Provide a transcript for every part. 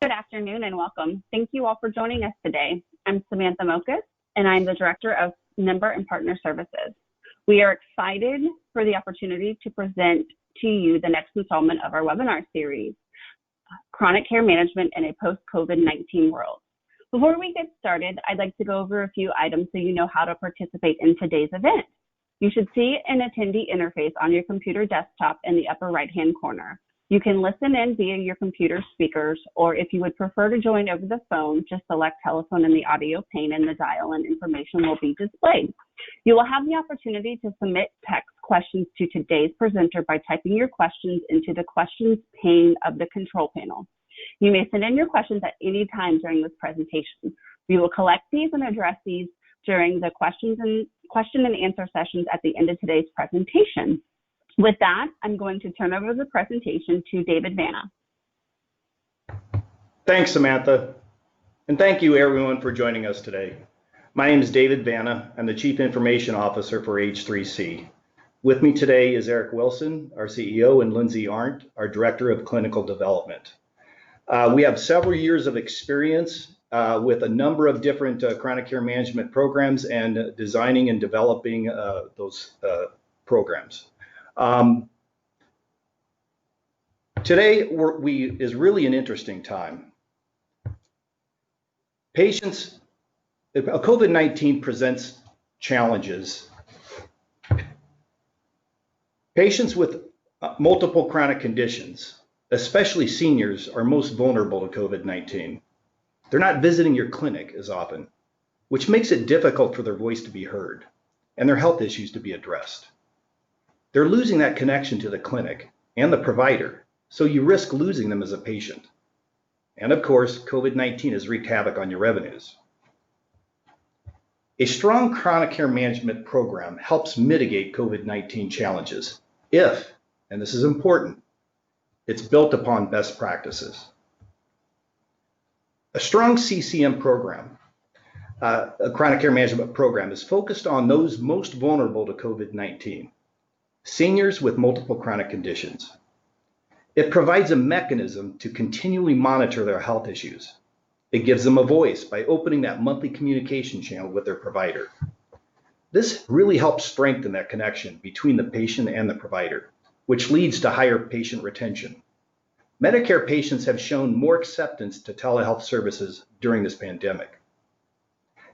Good afternoon and welcome. Thank you all for joining us today. I'm Samantha Mokas, and I'm the Director of Member and Partner Services. We are excited for the opportunity to present to you the next installment of our webinar series, Chronic Care Management in a Post-COVID-19 World. Before we get started, I'd like to go over a few items so you know how to participate in today's event. You should see an attendee interface on your computer desktop in the upper right-hand corner. You can listen in via your computer speakers, or if you would prefer to join over the phone, just select telephone in the audio pane and the dial-in information will be displayed. You will have the opportunity to submit text questions to today's presenter by typing your questions into the questions pane of the control panel. You may send in your questions at any time during this presentation. We will collect these and address these during the question and answer sessions at the end of today's presentation. With that, I'm going to turn over the presentation to David Vanna. Thanks, Samantha. And thank you everyone for joining us today. My name is David Vanna. I'm the Chief Information Officer for H3C. With me today is Eric Wilson, our CEO, and Lindsay Arndt, our Director of Clinical Development. We have several years of experience with a number of different chronic care management programs and designing and developing those programs. Today is really an interesting time. COVID-19 presents challenges. Patients with multiple chronic conditions, especially seniors, are most vulnerable to COVID-19. They're not visiting your clinic as often, which makes it difficult for their voice to be heard and their health issues to be addressed. They're losing that connection to the clinic and the provider, so you risk losing them as a patient. And of course, COVID-19 has wreaked havoc on your revenues. A strong chronic care management program helps mitigate COVID-19 challenges if, and this is important, it's built upon best practices. A strong CCM program, a chronic care management program, is focused on those most vulnerable to COVID-19. Seniors with multiple chronic conditions. It provides a mechanism to continually monitor their health issues. It gives them a voice by opening that monthly communication channel with their provider. This really helps strengthen that connection between the patient and the provider, which leads to higher patient retention. Medicare patients have shown more acceptance to telehealth services during this pandemic.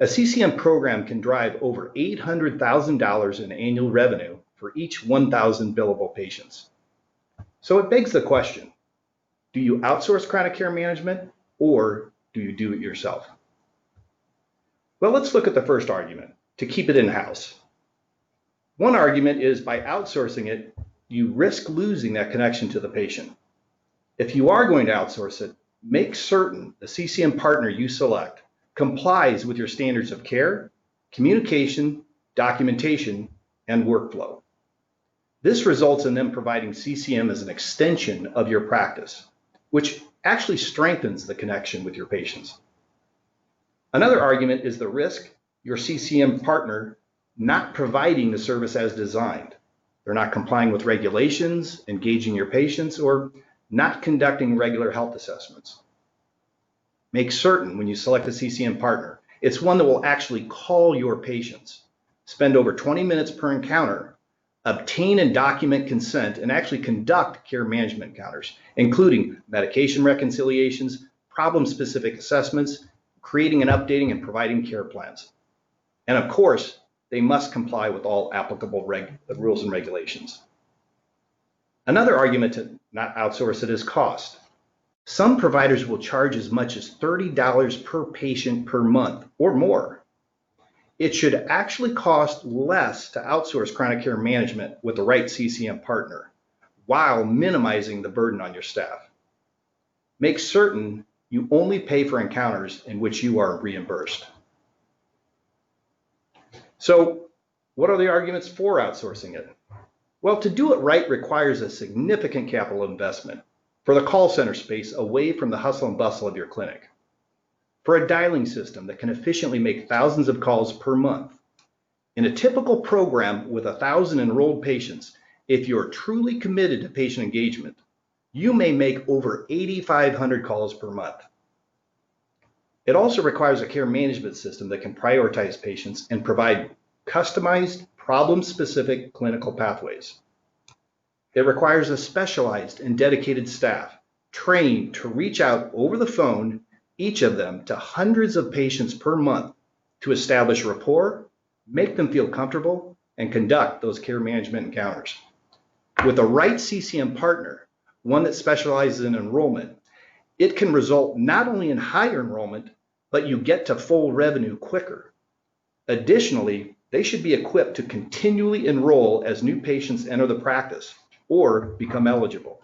A CCM program can drive over $800,000 in annual revenue for each 1,000 billable patients. So it begs the question, do you outsource chronic care management or do you do it yourself? Well, let's look at the first argument, to keep it in-house. One argument is by outsourcing it, you risk losing that connection to the patient. If you are going to outsource it, make certain the CCM partner you select complies with your standards of care, communication, documentation, and workflow. This results in them providing CCM as an extension of your practice, which actually strengthens the connection with your patients. Another argument is the risk your CCM partner not providing the service as designed. They're not complying with regulations, engaging your patients, or not conducting regular health assessments. Make certain when you select a CCM partner, it's one that will actually call your patients, spend over 20 minutes per encounter, obtain and document consent, and actually conduct care management encounters, including medication reconciliations, problem-specific assessments, creating and updating and providing care plans. And of course, they must comply with all applicable rules and regulations. Another argument to not outsource it is cost. Some providers will charge as much as $30 per patient per month or more. It should actually cost less to outsource chronic care management with the right CCM partner while minimizing the burden on your staff. Make certain you only pay for encounters in which you are reimbursed. So, what are the arguments for outsourcing it? Well, to do it right requires a significant capital investment for the call center space away from the hustle and bustle of your clinic, for a dialing system that can efficiently make thousands of calls per month. In a typical program with 1,000 enrolled patients, if you're truly committed to patient engagement, you may make over 8,500 calls per month. It also requires a care management system that can prioritize patients and provide customized, problem-specific clinical pathways. It requires a specialized and dedicated staff trained to reach out over the phone, each of them to hundreds of patients per month, to establish rapport, make them feel comfortable, and conduct those care management encounters. With the right CCM partner, one that specializes in enrollment, it can result not only in higher enrollment, but you get to full revenue quicker. Additionally, they should be equipped to continually enroll as new patients enter the practice or become eligible.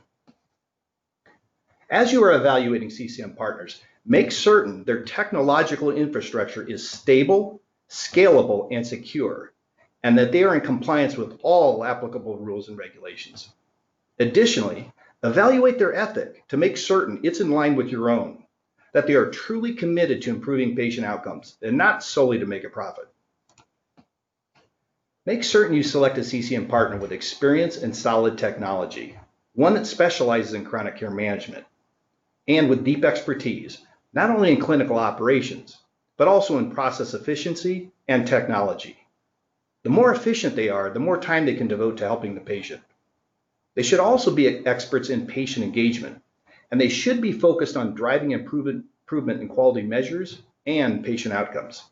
As you are evaluating CCM partners, make certain their technological infrastructure is stable, scalable, and secure, and that they are in compliance with all applicable rules and regulations. Additionally, evaluate their ethic to make certain it's in line with your own, that they are truly committed to improving patient outcomes and not solely to make a profit. Make certain you select a CCM partner with experience and solid technology, one that specializes in chronic care management, and with deep expertise, not only in clinical operations, but also in process efficiency and technology. The more efficient they are, the more time they can devote to helping the patient. They should also be experts in patient engagement, and they should be focused on driving improvement in quality measures and patient outcomes.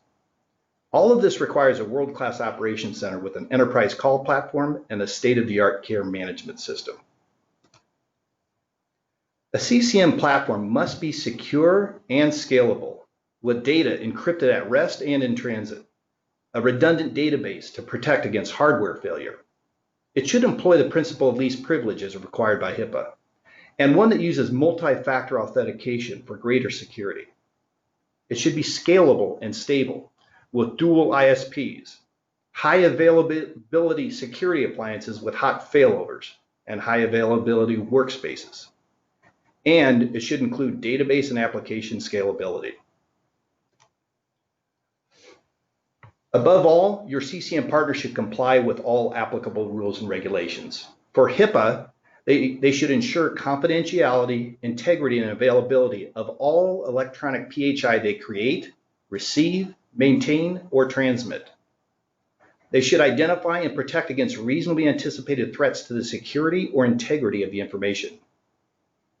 All of this requires a world-class operations center with an enterprise call platform and a state-of-the-art care management system. A CCM platform must be secure and scalable, with data encrypted at rest and in transit, a redundant database to protect against hardware failure. It should employ the principle of least privilege as required by HIPAA, and one that uses multi-factor authentication for greater security. It should be scalable and stable, with dual ISPs, high availability security appliances with hot failovers, and high availability workspaces. And it should include database and application scalability. Above all, your CCM partner should comply with all applicable rules and regulations. For HIPAA, they should ensure confidentiality, integrity, and availability of all electronic PHI they create, receive, maintain, or transmit. They should identify and protect against reasonably anticipated threats to the security or integrity of the information.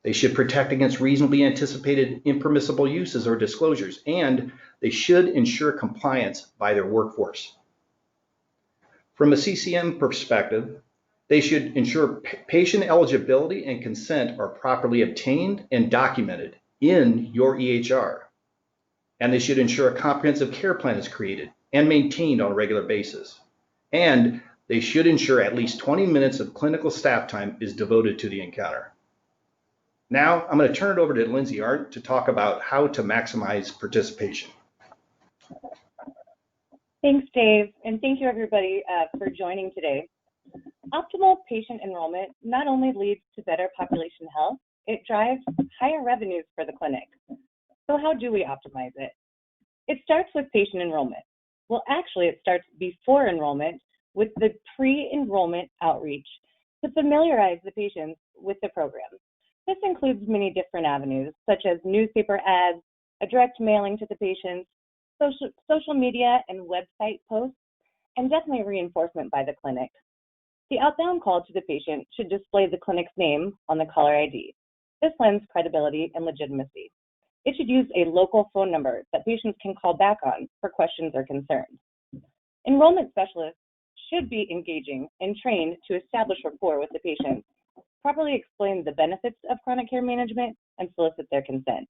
They should protect against reasonably anticipated impermissible uses or disclosures, and they should ensure compliance by their workforce. From a CCM perspective, they should ensure patient eligibility and consent are properly obtained and documented in your EHR. And they should ensure a comprehensive care plan is created and maintained on a regular basis. And they should ensure at least 20 minutes of clinical staff time is devoted to the encounter. Now, I'm going to turn it over to Lindsay Art to talk about how to maximize participation. Thanks, Dave, and thank you everybody for joining today. Optimal patient enrollment not only leads to better population health, it drives higher revenues for the clinic. So how do we optimize it? It starts with patient enrollment. Well, actually, it starts before enrollment with the pre-enrollment outreach to familiarize the patients with the program. This includes many different avenues, such as newspaper ads, a direct mailing to the patients, social media and website posts, and definitely reinforcement by the clinic. The outbound call to the patient should display the clinic's name on the caller ID. This lends credibility and legitimacy. It should use a local phone number that patients can call back on for questions or concerns. Enrollment specialists should be engaging and trained to establish rapport with the patient, properly explain the benefits of chronic care management, and solicit their consent.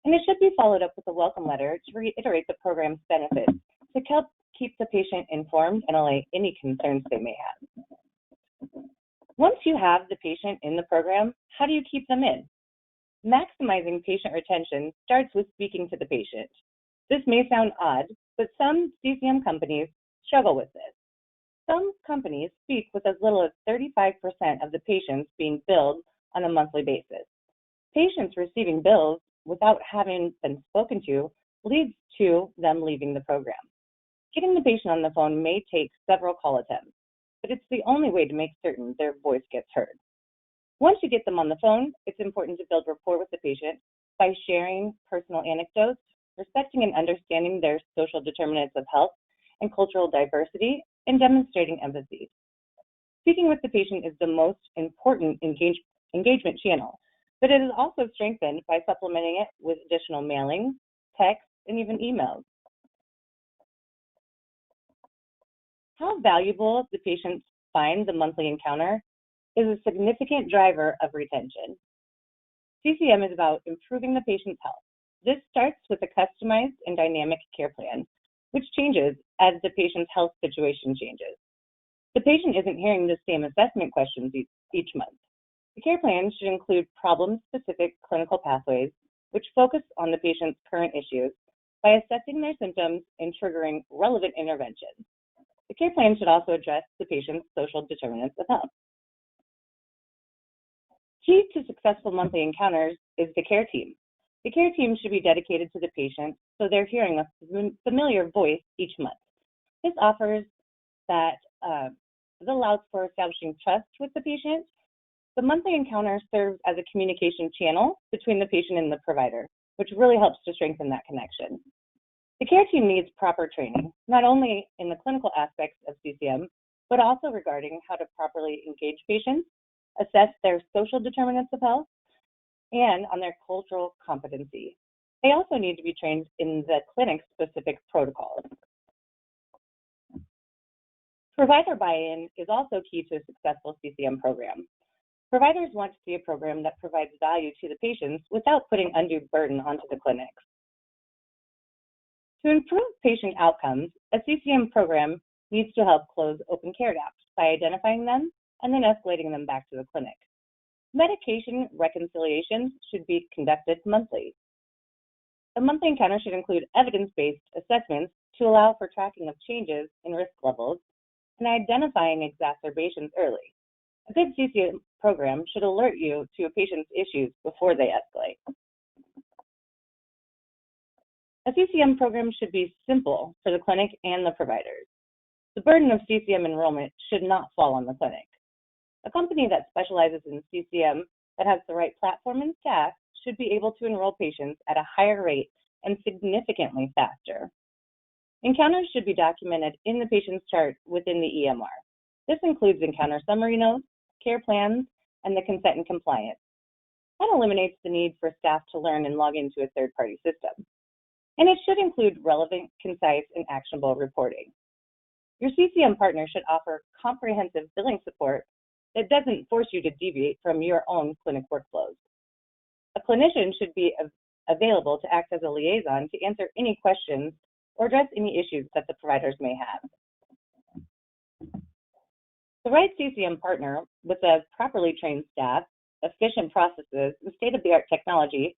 And it should be followed up with a welcome letter to reiterate the program's benefits to help keep the patient informed and allay any concerns they may have. Once you have the patient in the program, how do you keep them in? Maximizing patient retention starts with speaking to the patient. This may sound odd, but some CCM companies struggle with this. Some companies speak with as little as 35% of the patients being billed on a monthly basis. Patients receiving bills without having been spoken to leads to them leaving the program. Getting the patient on the phone may take several call attempts, but it's the only way to make certain their voice gets heard. Once you get them on the phone, it's important to build rapport with the patient by sharing personal anecdotes respecting and understanding their social determinants of health and cultural diversity, and demonstrating empathy. Speaking with the patient is the most important engagement channel, but it is also strengthened by supplementing it with additional mailing, text, and even emails. How valuable the patients find the monthly encounter is a significant driver of retention. CCM is about improving the patient's health. This starts with a customized and dynamic care plan, which changes as the patient's health situation changes. The patient isn't hearing the same assessment questions each month. The care plan should include problem-specific clinical pathways, which focus on the patient's current issues by assessing their symptoms and triggering relevant interventions. The care plan should also address the patient's social determinants of health. Key to successful monthly encounters is the care team. The care team should be dedicated to the patient so they're hearing a familiar voice each month. This offers that it allows for establishing trust with the patient. The monthly encounter serves as a communication channel between the patient and the provider, which really helps to strengthen that connection. The care team needs proper training, not only in the clinical aspects of CCM, but also regarding how to properly engage patients, assess their social determinants of health, and on their cultural competency. They also need to be trained in the clinic-specific protocols. Provider buy-in is also key to a successful CCM program. Providers want to see a program that provides value to the patients without putting undue burden onto the clinics. To improve patient outcomes, a CCM program needs to help close open care gaps by identifying them and then escalating them back to the clinic. Medication reconciliations should be conducted monthly. The monthly encounter should include evidence-based assessments to allow for tracking of changes in risk levels and identifying exacerbations early. A good CCM program should alert you to a patient's issues before they escalate. A CCM program should be simple for the clinic and the providers. The burden of CCM enrollment should not fall on the clinic. A company that specializes in CCM that has the right platform and staff should be able to enroll patients at a higher rate and significantly faster. Encounters should be documented in the patient's chart within the EMR. This includes encounter summary notes, care plans, and the consent and compliance. That eliminates the need for staff to learn and log into a third-party system. And it should include relevant, concise, and actionable reporting. Your CCM partner should offer comprehensive billing support that doesn't force you to deviate from your own clinic workflows. A clinician should be available to act as a liaison to answer any questions or address any issues that the providers may have. The right CCM partner with a properly trained staff, efficient processes, and state-of-the-art technology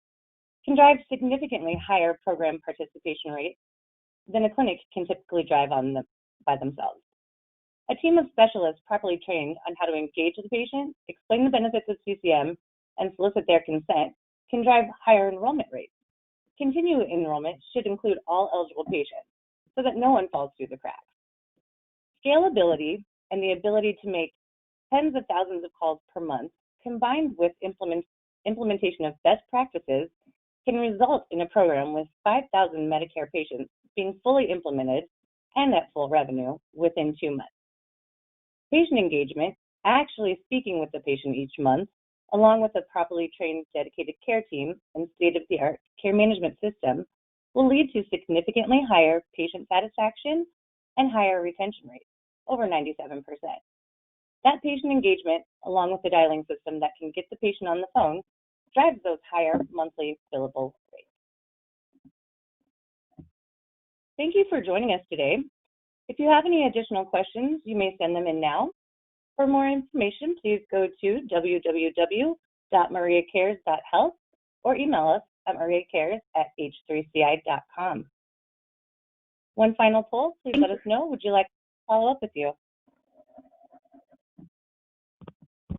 can drive significantly higher program participation rates than a clinic can typically drive by themselves. A team of specialists properly trained on how to engage the patient, explain the benefits of CCM, and solicit their consent can drive higher enrollment rates. Continued enrollment should include all eligible patients so that no one falls through the cracks. Scalability and the ability to make tens of thousands of calls per month, combined with implementation of best practices, can result in a program with 5,000 Medicare patients being fully implemented and at full revenue within 2 months. Patient engagement, actually speaking with the patient each month, along with a properly trained dedicated care team and state-of-the-art care management system, will lead to significantly higher patient satisfaction and higher retention rates, over 97%. That patient engagement, along with the dialing system that can get the patient on the phone, drives those higher monthly billable rates. Thank you for joining us today. If you have any additional questions, you may send them in now. For more information, please go to www.mariacares.health or email us at mariacares@h3ci.com. One final poll, please let us know. Would you like to follow up with you?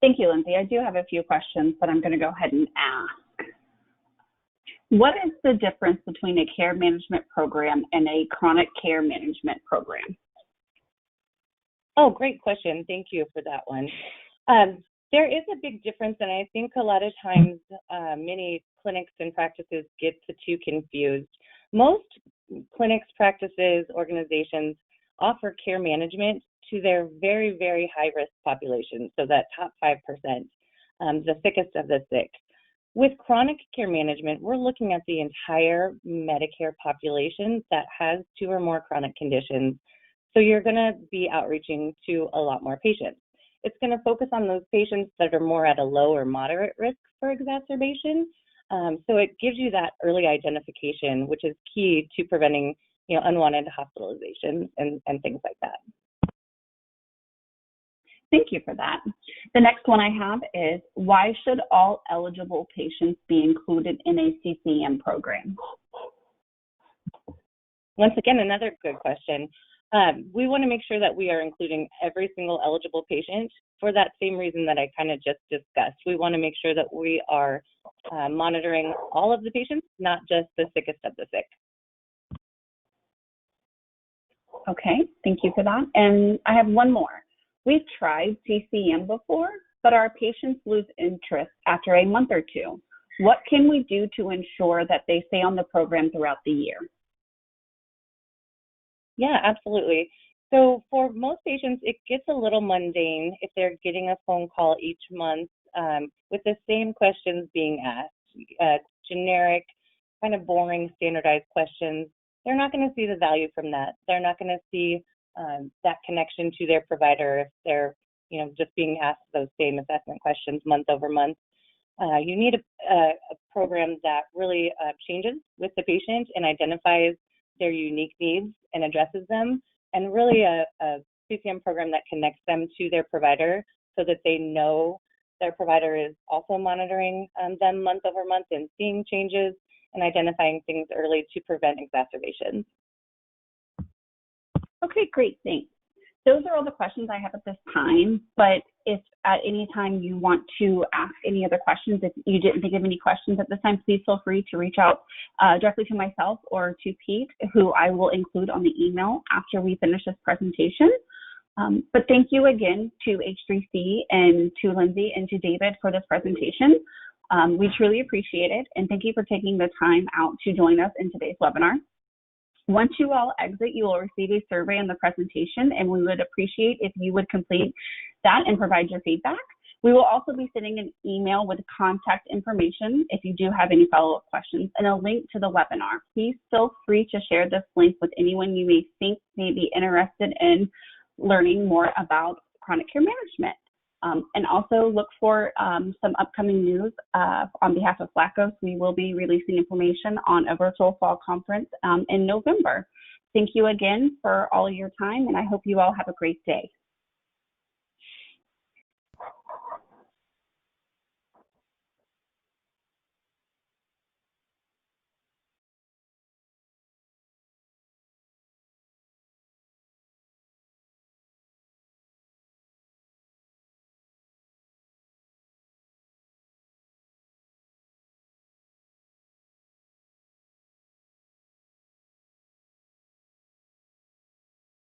Thank you, Lindsay. I do have a few questions that I'm going to go ahead and ask. What is the difference between a care management program and a chronic care management program? Oh, great question. Thank you for that one. There is a big difference, and I think a lot of times many clinics and practices get the two confused. Most clinics, practices, organizations offer care management to their very, very high-risk population, so that top 5%, the sickest of the sick. With chronic care management, we're looking at the entire Medicare population that has 2 or more chronic conditions. So you're going to be outreaching to a lot more patients. It's going to focus on those patients that are more at a low or moderate risk for exacerbation. So it gives you that early identification, which is key to preventing, unwanted hospitalizations and things like that. Thank you for that. The next one I have is, why should all eligible patients be included in a CCM program? Once again, another good question. We want to make sure that we are including every single eligible patient for that same reason that I kind of just discussed. We want to make sure that we are monitoring all of the patients, not just the sickest of the sick. Okay, thank you for that. And I have one more. We've tried CCM before, but our patients lose interest after a month or 2. What can we do to ensure that they stay on the program throughout the year? Yeah, absolutely. So for most patients, it gets a little mundane if they're getting a phone call each month with the same questions being asked, generic, kind of boring, standardized questions. They're not going to see the value from that. They're not going to see that connection to their provider if they're, just being asked those same assessment questions month over month. You need a program that really changes with the patient and identifies their unique needs and addresses them, and really a CCM program that connects them to their provider so that they know their provider is also monitoring them month over month and seeing changes and identifying things early to prevent exacerbations. Okay, great, thanks. Those are all the questions I have at this time, but if at any time you want to ask any other questions, if you didn't think of any questions at this time, please feel free to reach out directly to myself or to Pete, who I will include on the email after we finish this presentation. But thank you again to H3C and to Lindsay and to David for this presentation. We truly appreciate it, and thank you for taking the time out to join us in today's webinar. Once you all exit, you will receive a survey in the presentation, and we would appreciate if you would complete that and provide your feedback. We will also be sending an email with contact information if you do have any follow-up questions and a link to the webinar. Please feel free to share this link with anyone you may think may be interested in learning more about chronic care management. And also look for some upcoming news on behalf of FLACOS. We will be releasing information on a virtual fall conference in November. Thank you again for all of your time, and I hope you all have a great day.